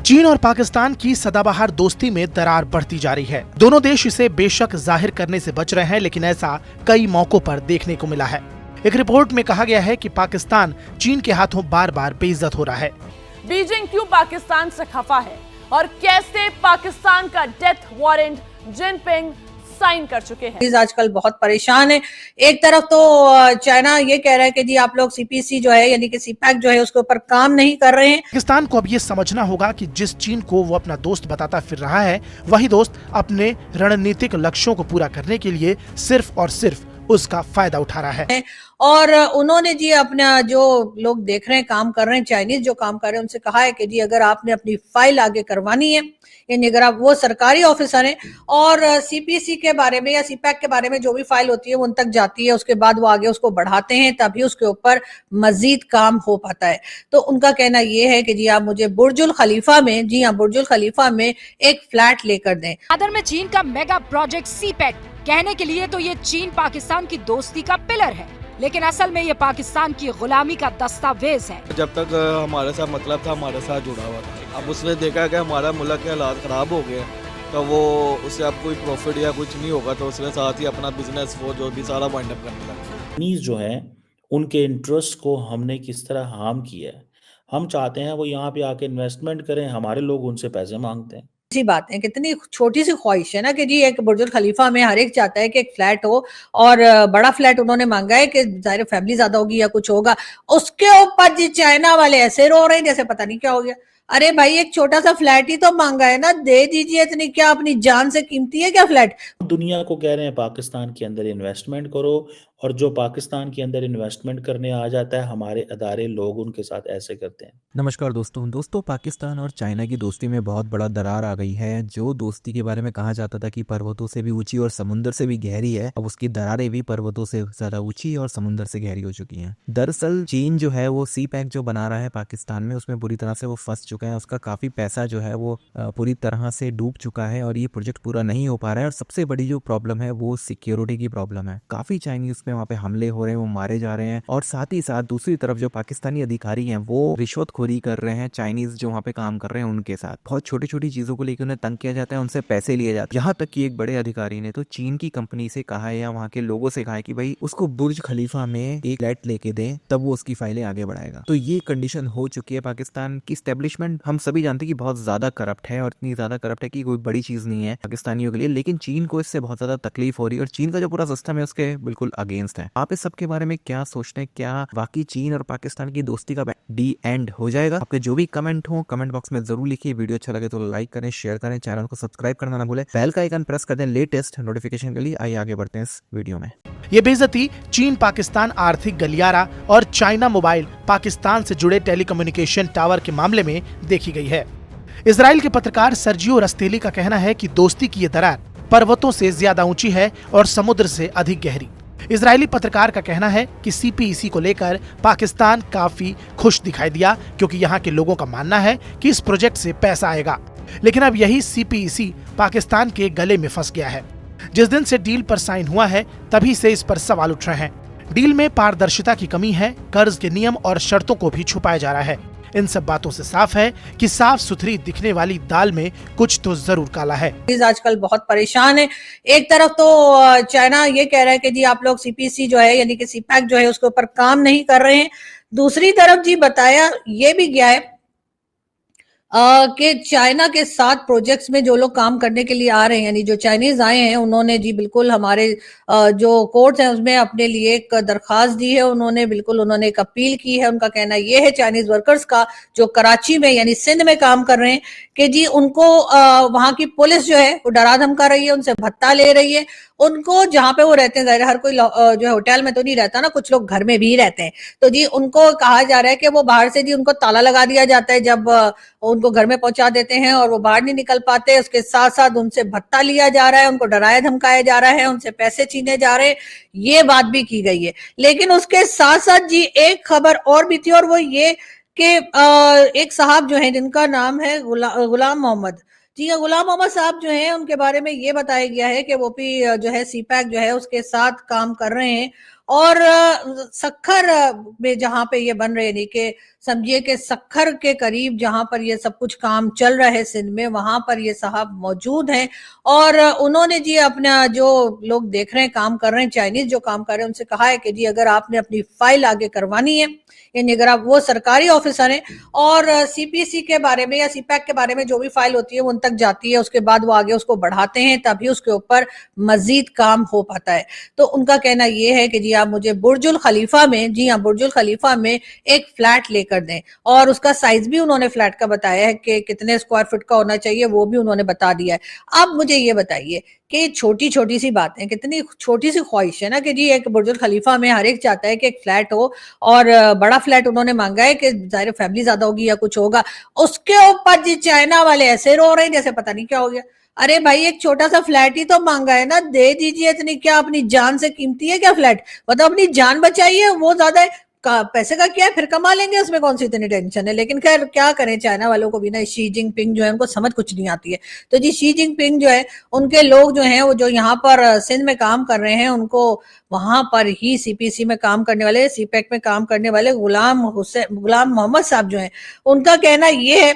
चीन और पाकिस्तान की सदाबहार दोस्ती में दरार बढ़ती जा रही है। दोनों देश इसे बेशक जाहिर करने से बच रहे हैं, लेकिन ऐसा कई मौकों पर देखने को मिला है। एक रिपोर्ट में कहा गया है कि पाकिस्तान चीन के हाथों बार बार बेइज्जत हो रहा है। बीजिंग क्यों पाकिस्तान से खफा है और कैसे पाकिस्तान का डेथ वारंट जिनपिंग साइन कर चुके हैं। आजकल बहुत परेशान है। एक तरफ तो चाइना ये कह रहा है कि जी आप लोग सीपीसी जो है यानी कि सीपैक जो है उसके ऊपर काम नहीं कर रहे हैं। पाकिस्तान को अब ये समझना होगा कि जिस चीन को वो अपना दोस्त बताता फिर रहा है, वही दोस्त अपने रणनीतिक लक्ष्यों को पूरा करने के लिए सिर्फ और सिर्फ उसका फायदा उठा रहा है। और उन्होंने जी अपना जो लोग देख रहे हैं काम कर रहे हैं, चाइनीज जो काम कर रहे हैं, उनसे कहा है कि जी अगर आपने अपनी फाइल आगे करवानी है यानी अगर आप वो सरकारी ऑफिसर हैं और सीपीसी के बारे में या सीपैक के बारे में जो भी फाइल होती है वो उन तक जाती है, उसके बाद वो आगे उसको बढ़ाते हैं, तभी उसके ऊपर मजीद काम हो पाता है। तो उनका कहना ये है कि जी आप मुझे बुर्जुल खलीफा में, जी हाँ बुर्जुल खलीफा में एक फ्लैट लेकर दें। दादर में चीन का मेगा प्रोजेक्ट सीपैक कहने के लिए तो ये चीन पाकिस्तान की दोस्ती का पिलर है, लेकिन असल में ये पाकिस्तान की गुलामी का दस्तावेज है। जब तक हमारे साथ मतलब था, हमारे साथ जुड़ा हुआ था। अब उसने देखा कि हमारा मुल्क के हालात खराब हो गए, तो वो उससे अब कोई प्रॉफिट या कुछ नहीं होगा, तो उसने साथ ही अपना बिजनेस वो जो भी सारा वाइंड अप करने लगा। चाइनीज जो है उनके इंटरेस्ट को हमने किस तरह हार्म किया है। हम चाहते हैं वो यहाँ पे आके इन्वेस्टमेंट करें, हमारे लोग उनसे पैसे मांगते हैं। सी बात है, कितनी छोटी सी ख्वाहिश है ना कि जी एक बुर्जुल खलीफा में हर एक चाहता है कि एक फ्लैट हो और बड़ा फ्लैट उन्होंने मांगा है कि जाहिर फैमिली ज्यादा होगी या कुछ होगा, उसके ऊपर जी चाइना वाले ऐसे रो रहे हैं जैसे पता नहीं क्या हो गया। अरे भाई एक छोटा सा फ्लैट ही तो मांगा है ना, दे दीजिए। इतनी क्या अपनी जान से कीमती है क्या फ्लैट? दुनिया को कह रहे हैं पाकिस्तान के अंदर इन्वेस्टमेंट करो, और जो पाकिस्तान के अंदर इन्वेस्टमेंट करने आ जाता है, हमारे अदारे लोग उनके साथ ऐसे करते हैं। नमस्कार दोस्तों, पाकिस्तान और चाइना की दोस्ती में बहुत बड़ा दरार आ गई है। जो दोस्ती के बारे में कहा जाता था कि पर्वतों से भी ऊंची और समुद्र से भी गहरी है, अब उसकी दरारें भी पर्वतों से ज्यादा ऊंची और समुद्र से गहरी हो चुकी हैं। दरअसल चीन जो है वो सी पैक जो बना रहा है पाकिस्तान में, उसमें बुरी तरह से वो फंस चुका है। उसका काफी पैसा जो है वो पूरी तरह से डूब चुका है और ये प्रोजेक्ट पूरा नहीं हो पा रहा है। और सबसे बड़ी जो प्रॉब्लम है वो सिक्योरिटी की प्रॉब्लम है। काफी चाइनीज पे वहाँ पे हमले हो रहे हैं, वो मारे जा रहे हैं, और साथ ही साथ दूसरी तरफ जो पाकिस्तानी अधिकारी हैं वो रिश्वतखोरी कर रहे हैं चाइनीज जो वहाँ पे काम कर रहे हैं उनके साथ। बहुत छोटी छोटी चीजों को लेकर उन्हें तंग किया जाता है, उनसे पैसे लिए जाते हैं। यहाँ तक कि एक बड़े अधिकारी ने तो चीन की कंपनी से कहा है या वहाँ के लोगों से कहा है कि भाई उसको बुर्ज खलीफा में एक फ्लैट लेके दें, तब वो उसकी फाइलें आगे बढ़ाएगा। तो ये कंडीशन हो चुकी है। पाकिस्तान की स्टैब्लिशमेंट हम सभी जानते हैं कि बहुत ज्यादा करप्ट है, और इतनी ज्यादा करप्ट है कि कोई बड़ी चीज नहीं है पाकिस्तानियों के लिए, लेकिन चीन को इससे बहुत ज्यादा तकलीफ हो रही है और चीन का जो पूरा सिस्टम है उसके बिल्कुल अगेंस्ट है। आप इस सब के बारे में क्या सोचते हैं? क्या वाकई चीन और पाकिस्तान की दोस्ती का डी एंड हो जाएगा? आपके जो भी कमेंट हो कमेंट बॉक्स में जरूर लिखिए। वीडियो अच्छा लगे तो लाइक करें, शेयर करें, चैनल को सब्सक्राइब करना ना भूलें, बेल का आइकन प्रेस कर दें लेटेस्ट नोटिफिकेशन के लिए। आइए आगे बढ़ते हैं इस वीडियो में। ये बेइज्जती चीन पाकिस्तान आर्थिक गलियारा और चाइना मोबाइल पाकिस्तान से जुड़े टेलीकम्युनिकेशन टावर के मामले में देखी गई है। इजराइल के पत्रकार सर्जियो रस्तेली का कहना है कि दोस्ती की ये दरार पर्वतों से ज्यादा ऊंची है और समुद्र से अधिक गहरी। इजरायली पत्रकार का कहना है कि सीपीईसी को लेकर पाकिस्तान काफी खुश दिखाई दिया, क्योंकि यहाँ के लोगों का मानना है कि इस प्रोजेक्ट से पैसा आएगा। लेकिन अब यही सीपीईसी पाकिस्तान के गले में फंस गया है। जिस दिन से डील पर साइन हुआ है तभी से इस पर सवाल उठ रहे हैं। डील में पारदर्शिता की कमी है, कर्ज के नियम और शर्तों को भी छुपाया जा रहा है। इन सब बातों से साफ है कि साफ सुथरी दिखने वाली दाल में कुछ तो जरूर काला है। आजकल बहुत परेशान है। एक तरफ तो चाइना ये कह रहा है कि जी आप लोग सीपीसी जो है यानी कि सीपैक जो है उसके ऊपर काम नहीं कर रहे हैं। दूसरी तरफ जी बताया ये भी गया है कि चाइना के 7 प्रोजेक्ट्स में जो लोग काम करने के लिए आ रहे हैं, यानी जो चाइनीज आए हैं, उन्होंने जी बिल्कुल हमारे जो कोर्ट्स हैं उसमें अपने लिए एक दरखास्त दी है। उन्होंने एक अपील की है। उनका कहना ये है चाइनीज वर्कर्स का जो कराची में यानी सिंध में काम कर रहे हैं कि जी उनको वहां की पुलिस जो है वो डरा धमका रही है, उनसे भत्ता ले रही है। उनको जहां पे वो रहते हैं, जाहिर हर कोई जो है होटल में तो नहीं रहता ना, कुछ लोग घर में भी रहते हैं, तो जी उनको कहा जा रहा है कि वो बाहर से जी उनको ताला लगा दिया जाता है जब उनको घर में पहुंचा देते हैं और वो बाहर नहीं निकल पाते। उसके साथ साथ उनसे भत्ता लिया जा रहा है, उनको डराया धमकाया जा रहा है, उनसे पैसे छीने जा रहे हैं। ये बात भी की गई है। लेकिन उसके साथ साथ जी एक खबर और भी थी, और वो ये कि एक साहब जो है जिनका नाम है गुलाम मोहम्मद, जी हाँ गुलाम मोहम्मद साहब जो हैं उनके बारे में ये बताया गया है कि वो भी जो है सीपैक जो है उसके साथ काम कर रहे हैं और सक्खर में जहां पे ये बन रहे, यानी कि समझिए कि सक्खर के करीब जहां पर ये सब कुछ काम चल रहा है सिंध में, वहां पर ये साहब मौजूद हैं और उन्होंने जी अपना जो लोग देख रहे हैं, काम कर रहे हैं, चाइनीज जो काम कर रहे हैं, उनसे कहा है कि जी अगर आपने अपनी फाइल आगे करवानी है, यानी अगर आप वो सरकारी ऑफिसर हैं और सीपीसी के बारे में या सीपैक के बारे में जो भी फाइल होती है वो उन तक जाती है, उसके बाद वो आगे उसको बढ़ाते हैं, तभी उसके ऊपर मजीद काम हो पाता है। तो उनका कहना ये है कि जी आप मुझे बुर्जुल खलीफा में, जी हाँ बुर्जुल खलीफा में एक फ्लैट लेकर दें, और उसका साइज भी उन्होंने फ्लैट का बताया है कि कितने स्क्वायर फीट का होना चाहिए, वो भी उन्होंने बता दिया है। अब मुझे ये बताइए कि छोटी छोटी सी बातें, कितनी छोटी सी ख्वाहिश है ना कि जी एक बुर्जुल खलीफा में हर एक चाहता है कि एक फ्लैट हो, और बड़ा फ्लैट उन्होंने मांगा है कि जाहिर फैमिली ज्यादा होगी या कुछ होगा, उसके ऊपर जी चाइना वाले ऐसे रो रहे हैं जैसे पता नहीं क्या हो गया। अरे भाई एक छोटा सा फ्लैट ही तो मांगा है ना, दे दीजिए, इतनी क्या अपनी जान से कीमती है क्या फ्लैट? मतलब अपनी जान बचाइए, वो ज्यादा है पैसे का क्या है, फिर कमा लेंगे, उसमें कौन सी इतनी टेंशन है। लेकिन खैर क्या करें, चाइना वालों को भी ना शी जिनपिंग जो है उनको समझ कुछ नहीं आती है। तो जी शी जिनपिंग जो है, उनके लोग जो हैं वो जो यहाँ पर सिंध में काम कर रहे हैं, उनको वहां पर ही सीपीसी में काम करने वाले, सीपैक में काम करने वाले गुलाम मोहम्मद साहब जो है, उनका कहना ये है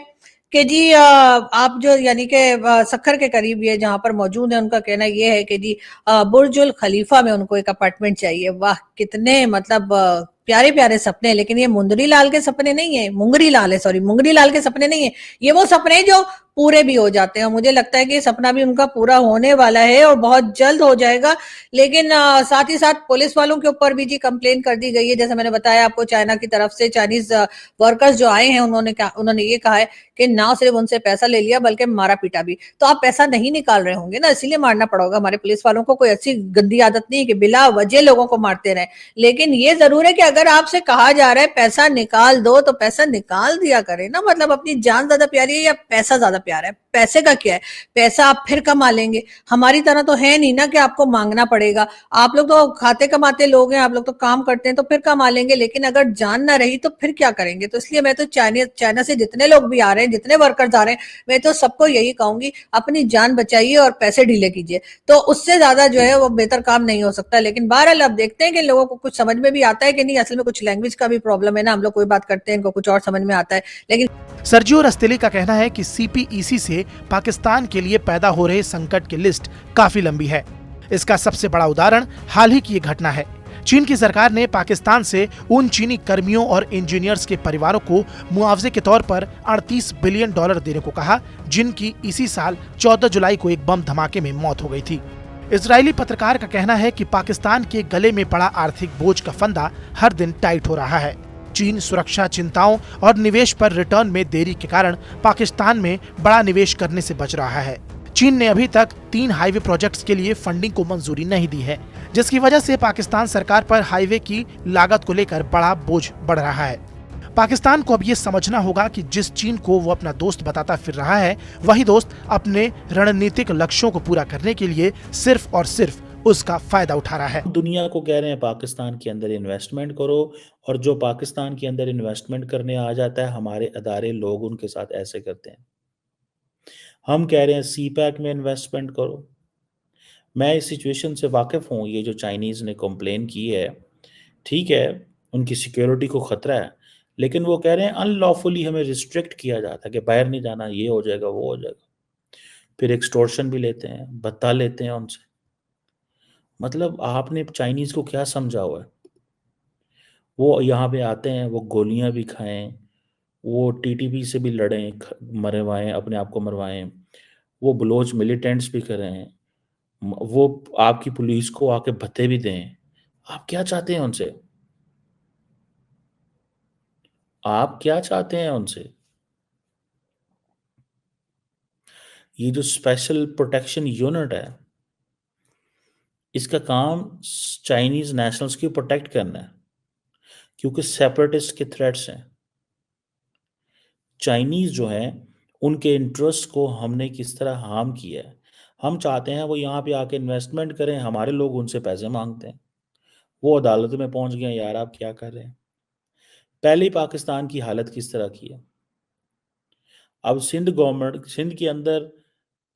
कि जी आप जो यानी कि सक्खर के करीब ये जहां पर मौजूद है, उनका कहना ये है कि जी बुर्जुल खलीफा में उनको एक अपार्टमेंट चाहिए। वाह कितने मतलब प्यारे प्यारे सपने, लेकिन ये मुंदरी लाल के सपने नहीं है, मुंगरी लाल है, सॉरी मुंगरी लाल के सपने नहीं है, ये वो सपने जो पूरे भी हो जाते हैं। मुझे लगता है कि सपना भी उनका पूरा होने वाला है और बहुत जल्द हो जाएगा। लेकिन साथ ही साथ पुलिस वालों के ऊपर भी जी कंप्लेन कर दी गई है। जैसे मैंने बताया आपको, चाइना की तरफ से चाइनीज वर्कर्स जो आए हैं, उन्होंने ये कहा है कि ना सिर्फ उनसे पैसा ले लिया बल्कि मारा पीटा भी। तो आप पैसा नहीं निकाल रहे होंगे ना, इसीलिए मारना पड़ा होगा। हमारे पुलिस वालों को कोई ऐसी गंदी आदत नहीं है कि बिला वजह लोगों को मारते रहे। लेकिन ये जरूर है कि अगर आपसे कहा जा रहा है पैसा निकाल दो, तो पैसा निकाल दिया करें ना। मतलब अपनी जान ज्यादा प्यारी है या पैसा ज्यादा प्यारा है? पैसे का क्या है, पैसा आप फिर कमा लेंगे। हमारी तरह तो है नहीं ना कि आपको मांगना पड़ेगा। आप लोग तो खाते कमाते लोग हैं, आप लोग तो काम करते हैं तो फिर कमा लेंगे। लेकिन अगर जान ना रही तो फिर क्या करेंगे? तो इसलिए मैं तो चाइना से जितने लोग भी आ रहे हैं, जितने वर्कर्स आ रहे हैं, मैं तो सबको यही कहूंगी, अपनी जान बचाइए और पैसे ढीले कीजिए। तो उससे ज्यादा जो है वो बेहतर काम नहीं हो सकता। लेकिन बहरहाल अब देखते हैं कि लोगों को कुछ समझ में भी आता है कि नहीं। असल में कुछ लैंग्वेज का भी प्रॉब्लम है ना, हम लोग कोई बात करते हैं, इनको कुछ और समझ में आता है। लेकिन सर्जियो रस्तेली का कहना है कि सीपीईसी से पाकिस्तान के लिए पैदा हो रहे संकट की लिस्ट काफी लंबी है। इसका सबसे बड़ा उदाहरण हाल ही की ये घटना है। चीन की सरकार ने पाकिस्तान से उन चीनी कर्मियों और इंजीनियर्स के परिवारों को मुआवजे के तौर पर $38 बिलियन देने को कहा, जिनकी इसी साल 14 जुलाई को एक बम धमाके में मौत हो गई थी। इजरायली पत्रकार का कहना है कि पाकिस्तान के गले में पड़ा आर्थिक बोझ का फंदा हर दिन टाइट हो रहा है। चीन सुरक्षा चिंताओं और निवेश पर रिटर्न में देरी के कारण पाकिस्तान में बड़ा निवेश करने से बच रहा है। चीन ने अभी तक 3 हाईवे प्रोजेक्ट्स के लिए फंडिंग को मंजूरी नहीं दी है, जिसकी वजह से पाकिस्तान सरकार पर हाईवे की लागत को लेकर बड़ा बोझ बढ़ रहा है। पाकिस्तान को अब ये समझना होगा कि जिस चीन को वो अपना दोस्त बताता फिर रहा है, वही दोस्त अपने रणनीतिक लक्ष्यों को पूरा करने के लिए सिर्फ और सिर्फ उसका फायदा उठा रहा है। दुनिया को कह रहे हैं पाकिस्तान के अंदर इन्वेस्टमेंट करो, और जो पाकिस्तान के अंदर इन्वेस्टमेंट करने आ जाता है, हमारे अदारे लोग उनके साथ ऐसे करते हैं। हम कह रहे हैं सीपैक में इन्वेस्टमेंट करो। मैं इस सिचुएशन से वाकिफ़ हूँ। ये जो चाइनीज़ ने कंप्लेन की है, ठीक है, उनकी सिक्योरिटी को ख़तरा है, लेकिन वो कह रहे हैं अनलॉफुली हमें रिस्ट्रिक्ट किया जाता है कि बाहर नहीं जाना, ये हो जाएगा, वो हो जाएगा। फिर एक्सटॉर्शन भी लेते हैं, भत्ता लेते हैं उनसे। मतलब आपने चाइनीज़ को क्या समझा हुआ है? वो यहाँ पे आते हैं, वो गोलियाँ भी खाएँ, वो टीटीपी से भी लड़ें, मरवाएँ, अपने आप को मरवाएँ, वो बलोच मिलिटेंट्स भी करें, वो आपकी पुलिस को आके भत्ते भी दें। आप क्या चाहते हैं उनसे? आप क्या चाहते हैं उनसे? ये जो स्पेशल प्रोटेक्शन यूनिट है, इसका काम चाइनीज नेशनल्स की प्रोटेक्ट करना है, क्योंकि सेपरेटिस्ट के थ्रेट्स हैं। चाइनीज जो हैं, उनके इंटरेस्ट को हमने किस तरह हार्म किया है। हम चाहते हैं वो यहाँ पे आके इन्वेस्टमेंट करें, हमारे लोग उनसे पैसे मांगते हैं। वो अदालत में पहुंच गए, यार आप क्या कर रहे हैं। पहले ही पाकिस्तान की हालत किस तरह की है। अब सिंध गवर्नमेंट, सिंध के अंदर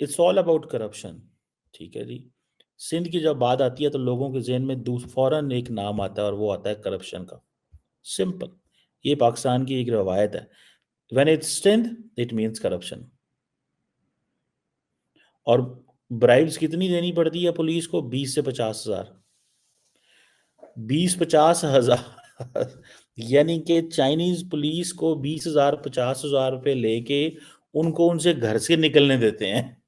इट्स ऑल अबाउट करप्शन, ठीक है जी। सिंध की जब बात आती है तो लोगों के जहन में फौरन एक नाम आता है और वो आता है करप्शन का। सिंपल, ये पाकिस्तान की एक रवायत है। When it's Sindh it means corruption. और ब्राइब्स कितनी देनी पड़ती है पुलिस को? 20 से 50,000। 20-50,000 यानी कि चाइनीज पुलिस को 20,000 50,000 रुपए लेके उनको उनसे घर से निकलने देते हैं।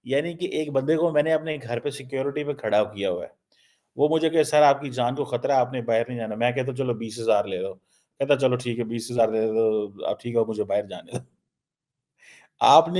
यानी कि एक बंदे को मैंने अपने घर पे सिक्योरिटी पे खड़ा किया हुआ है, वो मुझे कहे सर आपकी जान को खतरा है, आपने बाहर नहीं जाना। मैं कहता चलो 20,000 ले लो। कहता चलो ठीक है 20,000 दे दो, अब ठीक है मुझे बाहर जाने दो। आपने